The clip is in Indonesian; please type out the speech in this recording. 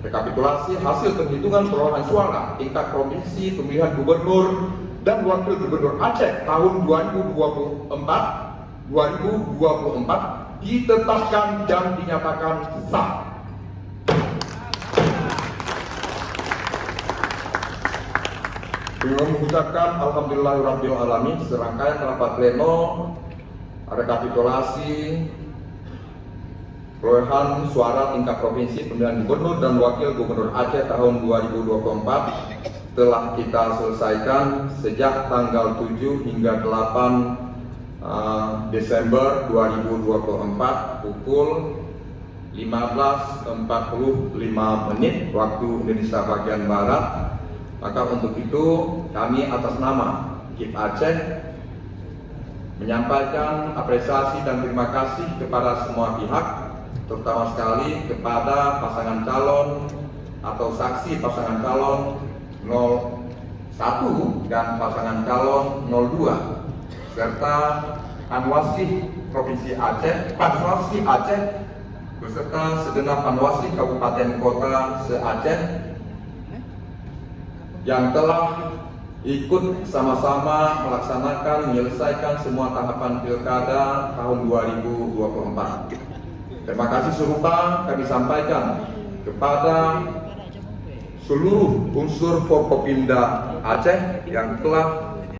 Rekapitulasi hasil penghitungan perolehan suara tingkat provinsi pemilihan gubernur dan wakil gubernur Aceh tahun 2024 ditetapkan dan dinyatakan sah. Dengan mengucapkan alhamdulillahirabbil alamin, serangkaian rapat pleno rekapitulasi perolehan suara tingkat provinsi pemilihan gubernur dan wakil gubernur Aceh tahun 2024 telah kita selesaikan sejak tanggal 7 hingga 8 Desember 2024 pukul 15.45 waktu Indonesia bagian Barat. Maka untuk itu kami atas nama KIP Aceh menyampaikan apresiasi dan terima kasih kepada semua pihak, terutama sekali kepada pasangan calon atau saksi pasangan calon 01 dan pasangan calon 02 serta Panwasih Provinsi Aceh, Panwasih Aceh beserta segenap Panwasih Kabupaten Kota se-Aceh yang telah ikut sama-sama melaksanakan menyelesaikan semua tahapan pilkada tahun 2024. Terima kasih serupa kami sampaikan kepada seluruh unsur Forkopimda Aceh yang telah